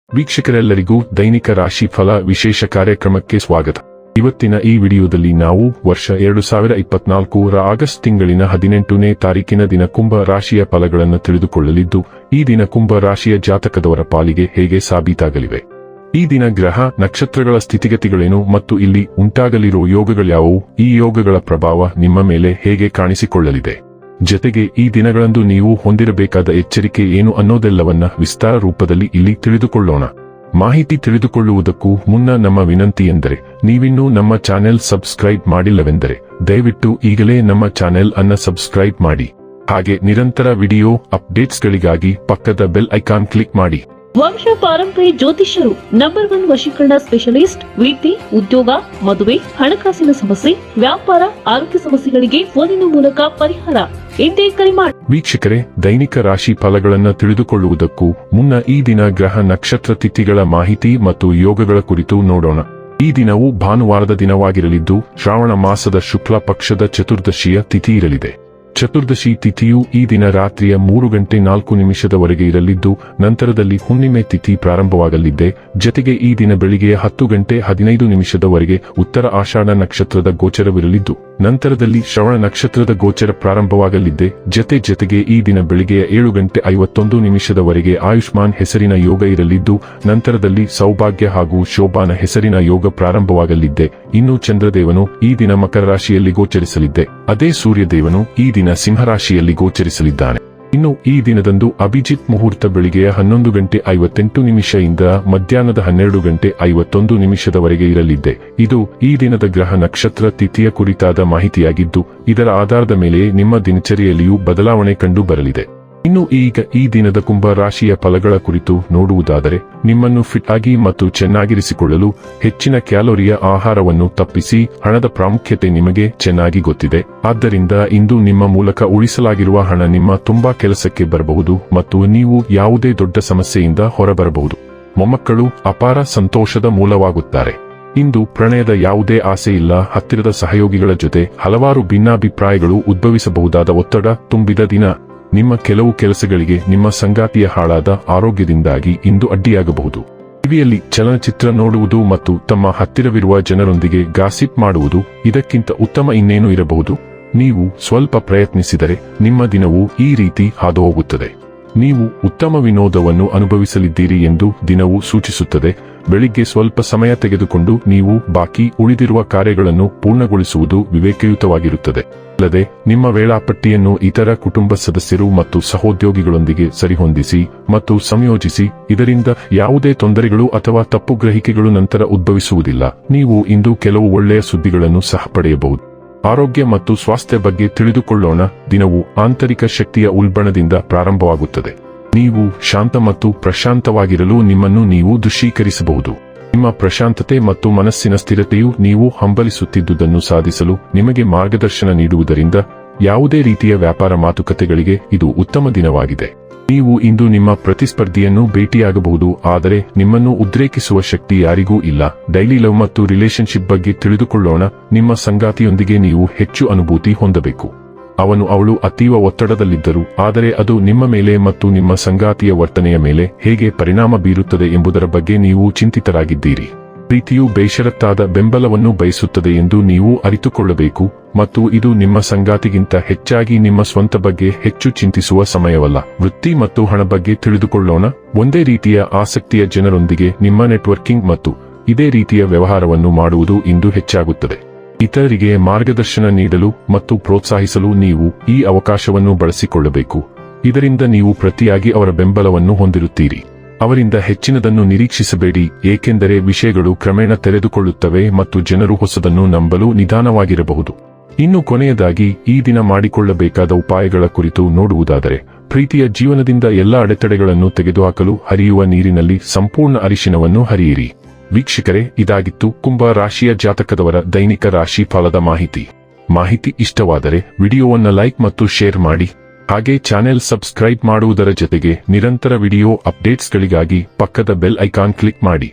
ವೀಕ್ಷಕರೆಲ್ಲರಿಗೂ ದೈನಿಕ ರಾಶಿ ಫಲ ವಿಶೇಷ ಕಾರ್ಯಕ್ರಮಕ್ಕೆ ಸ್ವಾಗತ. ಇವತ್ತಿನ ಈ ವಿಡಿಯೋದಲ್ಲಿ ನಾವು ವರ್ಷ 2024ರ ಆಗಸ್ಟ್ ತಿಂಗಳಿನ 18ನೇ ತಾರೀಕಿನ ದಿನ ಕುಂಭ ರಾಶಿಯ ಫಲಗಳನ್ನು ತಿಳಿದುಕೊಳ್ಳಲಿದ್ದು, ಈ ದಿನ ಕುಂಭ ರಾಶಿಯ ಜಾತಕದವರ ಪಾಲಿಗೆ ಹೇಗೆ ಸಾಬೀತಾಗಲಿವೆ, ಈ ದಿನ ಗ್ರಹ ನಕ್ಷತ್ರಗಳ ಸ್ಥಿತಿಗತಿಗಳೇನು ಮತ್ತು ಇಲ್ಲಿ ಉಂಟಾಗಲಿರುವ ಯೋಗಗಳ್ಯಾವುವು, ಈ ಯೋಗಗಳ ಪ್ರಭಾವ ನಿಮ್ಮ ಮೇಲೆ ಹೇಗೆ ಕಾಣಿಸಿಕೊಳ್ಳಲಿದೆ, ಜತೆಗೆ ಈ ದಿನಗಳಂದು ನೀವು ಹೊಂದಿರಬೇಕಾದ ಎಚ್ಚರಿಕೆ ಏನು ಅನ್ನೋದೆಲ್ಲವನ್ನ ವಿಸ್ತಾರ ರೂಪದಲ್ಲಿ ಇಲ್ಲಿ ತಿಳಿದುಕೊಳ್ಳೋಣ. ಮಾಹಿತಿ ತಿಳಿದುಕೊಳ್ಳುವುದಕ್ಕೂ ಮುನ್ನ ನಮ್ಮ ವಿನಂತಿ ಎಂದರೆ, ನೀವಿನ್ನೂ ನಮ್ಮ ಚಾನೆಲ್ ಸಬ್ಸ್ಕ್ರೈಬ್ ಮಾಡಿಲ್ಲವೆಂದರೆ ದಯವಿಟ್ಟು ಈಗಲೇ ನಮ್ಮ ಚಾನೆಲ್ ಅನ್ನ ಸಬ್ಸ್ಕ್ರೈಬ್ ಮಾಡಿ. ಹಾಗೆ ನಿರಂತರ ವಿಡಿಯೋ ಅಪ್ಡೇಟ್ಸ್ಗಳಿಗಾಗಿ ಪಕ್ಕದ ಬೆಲ್ ಐಕಾನ್ ಕ್ಲಿಕ್ ಮಾಡಿ. ವಂಶ ಪಾರಂಪರ್ಯ ಜ್ಯೋತಿಷ್ಯರು ನಂಬರ್ 1 ವಶೀಕರಣ ಸ್ಪೆಷಲಿಸ್ಟ್. ವಿದ್ಯೆ, ಉದ್ಯೋಗ, ಮದುವೆ, ಹಣಕಾಸಿನ ಸಮಸ್ಯೆ, ವ್ಯಾಪಾರ, ಆರೋಗ್ಯ ಸಮಸ್ಯೆಗಳಿಗೆ ಫೋನಿನ ಮೂಲಕ ಪರಿಹಾರ. ಇಂದೇ ಕರೆ ಮಾಡಿ. ವೀಕ್ಷಕರೇ, ದೈನಿಕ ರಾಶಿ ಫಲಗಳನ್ನು ತಿಳಿದುಕೊಳ್ಳುವುದಕ್ಕೂ ಮುನ್ನ ಈ ದಿನ ಗ್ರಹ ನಕ್ಷತ್ರ ತಿಥಿಗಳ ಮಾಹಿತಿ ಮತ್ತು ಯೋಗಗಳ ಕುರಿತು ನೋಡೋಣ. ಈ ದಿನವು ಭಾನುವಾರದ ದಿನವಾಗಿರಲಿದ್ದು, ಶ್ರಾವಣ ಮಾಸದ ಶುಕ್ಲ ಪಕ್ಷದ ಚತುರ್ದಶಿಯ ತಿಥಿ ಇರಲಿದೆ. ಚತುರ್ದಶಿ ತಿಥಿಯು ಈ ದಿನ ರಾತ್ರಿಯ 3:04 ಇರಲಿದ್ದು, ನಂತರದಲ್ಲಿ ಹುಣ್ಣಿಮೆ ತಿಥಿ ಪ್ರಾರಂಭವಾಗಲಿದೆ. ಜತೆಗೆ ಈ ದಿನ ಬೆಳಿಗ್ಗೆ 10:15 ಉತ್ತರ ಆಷಾಢ ನಕ್ಷತ್ರದ ಗೋಚರವಿರಲಿದ್ದು, ನಂತರದಲ್ಲಿ ಶ್ರವಣ ನಕ್ಷತ್ರದ ಗೋಚರ ಪ್ರಾರಂಭವಾಗಲಿದೆ. ಜತೆಗೆ ಈ ದಿನ ಬೆಳಿಗ್ಗೆ 7:51 ಆಯುಷ್ಮಾನ್ ಹೆಸರಿನ ಯೋಗ ಇರಲಿದ್ದು, ನಂತರದಲ್ಲಿ ಸೌಭಾಗ್ಯ ಹಾಗೂ ಶೋಭಾನ ಹೆಸರಿನ ಯೋಗ ಪ್ರಾರಂಭವಾಗಲಿದೆ. ಇನ್ನು ಚಂದ್ರದೇವನು ಈ ದಿನ ಮಕರ ರಾಶಿಯಲ್ಲಿ ಗೋಚರಿಸಲಿದೆ. ಅದೇ ಸೂರ್ಯದೇವನು ಈ ದಿನ ಸಿಂಹರಾಶಿಯಲ್ಲಿ ಗೋಚರಿಸಲಿದ್ದಾನೆ. ಇನ್ನು ಈ ದಿನದಂದು ಅಭಿಜಿತ್ ಮುಹೂರ್ತ ಬೆಳಿಗ್ಗೆ 11:58 ಇಂದ ಮಧ್ಯಾಹ್ನದ 12:51 ಇರಲಿದೆ. ಇದು ಈ ದಿನದ ಗ್ರಹ ನಕ್ಷತ್ರ ತಿಥಿಯ ಕುರಿತಾದ ಮಾಹಿತಿಯಾಗಿದ್ದು, ಇದರ ಆಧಾರದ ಮೇಲೆ ನಿಮ್ಮ ದಿನಚರಿಯಲ್ಲಿಯೂ ಬದಲಾವಣೆ ಕಂಡು ಬರಲಿದೆ. ಇನ್ನು ಈಗ ಈ ದಿನದ ಕುಂಭ ರಾಶಿಯ ಫಲಗಳ ಕುರಿತು ನೋಡುವುದಾದರೆ, ನಿಮ್ಮನ್ನು ಫಿಟ್ ಆಗಿ ಮತ್ತು ಚೆನ್ನಾಗಿರಿಸಿಕೊಳ್ಳಲು ಹೆಚ್ಚಿನ ಕ್ಯಾಲೋರಿಯ ಆಹಾರವನ್ನು ತಪ್ಪಿಸಿ. ಹಣದ ಪ್ರಾಮುಖ್ಯತೆ ನಿಮಗೆ ಚೆನ್ನಾಗಿ ಗೊತ್ತಿದೆ. ಆದ್ದರಿಂದ ಇಂದು ನಿಮ್ಮ ಮೂಲಕ ಉಳಿಸಲಾಗಿರುವ ಹಣ ನಿಮ್ಮ ತುಂಬಾ ಕೆಲಸಕ್ಕೆ ಬರಬಹುದು ಮತ್ತು ನೀವು ಯಾವುದೇ ದೊಡ್ಡ ಸಮಸ್ಯೆಯಿಂದ ಹೊರಬರಬಹುದು. ಮೊಮ್ಮಕ್ಕಳು ಅಪಾರ ಸಂತೋಷದ ಮೂಲವಾಗುತ್ತಾರೆ. ಇಂದು ಪ್ರಣಯದ ಯಾವುದೇ ಆಸೆ ಇಲ್ಲ. ಹತ್ತಿರದ ಸಹಯೋಗಿಗಳ ಜೊತೆ ಹಲವಾರು ಭಿನ್ನಾಭಿಪ್ರಾಯಗಳು ಉದ್ಭವಿಸಬಹುದಾದ ಒತ್ತಡ ತುಂಬಿದ ದಿನ. ನಿಮ್ಮ ಕೆಲವು ಕೆಲಸಗಳಿಗೆ ನಿಮ್ಮ ಸಂಗಾತಿಯ ಹಾಳಾದ ಆರೋಗ್ಯದಿಂದಾಗಿ ಇಂದು ಅಡ್ಡಿಯಾಗಬಹುದು. ಟಿವಿಯಲ್ಲಿ ಚಲನಚಿತ್ರ ನೋಡುವುದು ಮತ್ತು ತಮ್ಮ ಹತ್ತಿರವಿರುವ ಜನರೊಂದಿಗೆ ಗಾಸಿಪ್ ಮಾಡುವುದು ಇದಕ್ಕಿಂತ ಉತ್ತಮ ಇನ್ನೇನು ಇರಬಹುದು. ನೀವು ಸ್ವಲ್ಪ ಪ್ರಯತ್ನಿಸಿದರೆ ನಿಮ್ಮ ದಿನವು ಈ ರೀತಿ ಹಾದುಹೋಗುತ್ತದೆ. ನೀವು ಉತ್ತಮ ವಿನೋದವನ್ನು ಅನುಭವಿಸಲಿದ್ದೀರಿ ಎಂದು ದಿನವು ಸೂಚಿಸುತ್ತದೆ. ಬೆಳಿಗ್ಗೆ ಸ್ವಲ್ಪ ಸಮಯ ತೆಗೆದುಕೊಂಡು ನೀವು ಬಾಕಿ ಉಳಿದಿರುವ ಕಾರ್ಯಗಳನ್ನು ಪೂರ್ಣಗೊಳಿಸುವುದು ವಿವೇಕಯುತವಾಗಿರುತ್ತದೆ. ಅಲ್ಲದೆ ನಿಮ್ಮ ವೇಳಾಪಟ್ಟಿಯನ್ನು ಇತರ ಕುಟುಂಬ ಸದಸ್ಯರು ಮತ್ತು ಸಹೋದ್ಯೋಗಿಗಳೊಂದಿಗೆ ಸರಿಹೊಂದಿಸಿ ಮತ್ತು ಸಂಯೋಜಿಸಿ. ಇದರಿಂದ ಯಾವುದೇ ತೊಂದರೆಗಳು ಅಥವಾ ತಪ್ಪು ಗ್ರಹಿಕೆಗಳು ನಂತರ ಉದ್ಭವಿಸುವುದಿಲ್ಲ. ನೀವು ಇಂದು ಕೆಲವು ಒಳ್ಳೆಯ ಸುದ್ದಿಗಳನ್ನು ಸಹ ಪಡೆಯಬಹುದು. ಆರೋಗ್ಯ ಮತ್ತು ಸ್ವಾಸ್ಥ್ಯ ಬಗ್ಗೆ ತಿಳಿದುಕೊಳ್ಳೋಣ. ದಿನವು ಆಂತರಿಕ ಶಕ್ತಿಯ ಉಲ್ಬಣದಿಂದ ಪ್ರಾರಂಭವಾಗುತ್ತದೆ. ನೀವು ಶಾಂತ ಮತ್ತು ಪ್ರಶಾಂತವಾಗಿರಲು ನಿಮ್ಮನ್ನು ನೀವು ದೃಶ್ಯೀಕರಿಸಬಹುದು. ನಿಮ್ಮ ಪ್ರಶಾಂತತೆ ಮತ್ತು ಮನಸ್ಸಿನ ಸ್ಥಿರತೆಯು ನೀವು ಹಂಬಲಿಸುತ್ತಿದ್ದುದನ್ನು ಸಾಧಿಸಲು ನಿಮಗೆ ಮಾರ್ಗದರ್ಶನ ನೀಡುವುದರಿಂದ ಯಾವುದೇ ರೀತಿಯ ವ್ಯಾಪಾರ ಮಾತುಕತೆಗಳಿಗೆ ಇದು ಉತ್ತಮ ದಿನವಾಗಿದೆ. ನೀವು ಇಂದು ನಿಮ್ಮ ಪ್ರತಿಸ್ಪರ್ಧಿಯನ್ನು ಭೇಟಿಯಾಗಬಹುದು, ಆದರೆ ನಿಮ್ಮನ್ನು ಉದ್ರೇಕಿಸುವ ಶಕ್ತಿ ಯಾರಿಗೂ ಇಲ್ಲ. ಡೈಲಿ ಲವ್ ಮತ್ತು ರಿಲೇಶನ್ಶಿಪ್ ಬಗ್ಗೆ ತಿಳಿದುಕೊಳ್ಳೋಣ. ನಿಮ್ಮ ಸಂಗಾತಿಯೊಂದಿಗೆ ನೀವು ಹೆಚ್ಚು ಅನುಭೂತಿ ಹೊಂದಬೇಕು. ಅವಳು ಅತೀವ ಒತ್ತಡದಲ್ಲಿದ್ದರು, ಆದರೆ ಅದು ನಿಮ್ಮ ಮೇಲೆ ಮತ್ತು ನಿಮ್ಮ ಸಂಗಾತಿಯ ವರ್ತನೆಯ ಮೇಲೆ ಹೇಗೆ ಪರಿಣಾಮ ಬೀರುತ್ತದೆ ಎಂಬುದರ ಬಗ್ಗೆ ನೀವು ಚಿಂತಿತರಾಗಿದ್ದೀರಿ. ಪ್ರೀತಿಯು ಬೇಷರತ್ತಾದ ಬೆಂಬಲವನ್ನು ಬಯಸುತ್ತದೆ ಎಂದು ನೀವು ಅರಿತುಕೊಳ್ಳಬೇಕು ಮತ್ತು ಇದು ನಿಮ್ಮ ಸಂಗಾತಿಗಿಂತ ಹೆಚ್ಚಾಗಿ ನಿಮ್ಮ ಸ್ವಂತ ಬಗ್ಗೆ ಹೆಚ್ಚು ಚಿಂತಿಸುವ ಸಮಯವಲ್ಲ. ವೃತ್ತಿ ಮತ್ತು ಹಣ ಬಗ್ಗೆ ತಿಳಿದುಕೊಳ್ಳೋಣ. ಒಂದೇ ರೀತಿಯ ಆಸಕ್ತಿಯ ಜನರೊಂದಿಗೆ ನಿಮ್ಮ ನೆಟ್ವರ್ಕಿಂಗ್ ಮತ್ತು ಇದೇ ರೀತಿಯ ವ್ಯವಹಾರವನ್ನು ಮಾಡುವುದು ಇಂದು ಹೆಚ್ಚಾಗುತ್ತದೆ. ಇತರರಿಗೆ ಮಾರ್ಗದರ್ಶನ ನೀಡಲು ಮತ್ತು ಪ್ರೋತ್ಸಾಹಿಸಲು ನೀವು ಈ ಅವಕಾಶವನ್ನು ಬಳಸಿಕೊಳ್ಳಬೇಕು. ಇದರಿಂದ ನೀವು ಪ್ರತಿಯಾಗಿ ಅವರ ಬೆಂಬಲವನ್ನು ಹೊಂದಿರುತ್ತೀರಿ. ಅವರಿಂದ ಹೆಚ್ಚಿನದನ್ನು ನಿರೀಕ್ಷಿಸಬೇಡಿ, ಏಕೆಂದರೆ ವಿಷಯಗಳು ಕ್ರಮೇಣ ತೆರೆದುಕೊಳ್ಳುತ್ತವೆ ಮತ್ತು ಜನರು ಹೊಸದನ್ನು ನಂಬಲು ನಿಧಾನವಾಗಿರಬಹುದು. ಇನ್ನು ಕೊನೆಯದಾಗಿ ಈ ದಿನ ಮಾಡಿಕೊಳ್ಳಬೇಕಾದ ಉಪಾಯಗಳ ಕುರಿತು ನೋಡುವುದಾದರೆ, ಪ್ರೀತಿಯ ಜೀವನದಿಂದ ಎಲ್ಲ ಅಡೆತಡೆಗಳನ್ನು ತೆಗೆದುಹಾಕಲು ಹರಿಯುವ ನೀರಿನಲ್ಲಿ ಸಂಪೂರ್ಣ ಅರಿಶಿನವನ್ನು ಹರಿಯಿರಿ. ವೀಕ್ಷಕರೇ, ಇದಾಗಿತ್ತು ಕುಂಭ ರಾಶಿಯ ಜಾತಕದವರ ದೈನಿಕ ರಾಶಿ ಫಲದ ಮಾಹಿತಿ ಇಷ್ಟವಾದರೆ ವಿಡಿಯೋವನ್ನು ಲೈಕ್ ಮತ್ತು ಶೇರ್ ಮಾಡಿ. ಹಾಗೆ ಚಾನೆಲ್ ಸಬ್ಸ್ಕ್ರೈಬ್ ಮಾಡುವುದರ ಜೊತೆಗೆ ನಿರಂತರ ವಿಡಿಯೋ ಅಪ್ಡೇಟ್ಸ್ಗಳಿಗಾಗಿ ಪಕ್ಕದ ಬೆಲ್ ಐಕಾನ್ ಕ್ಲಿಕ್ ಮಾಡಿ.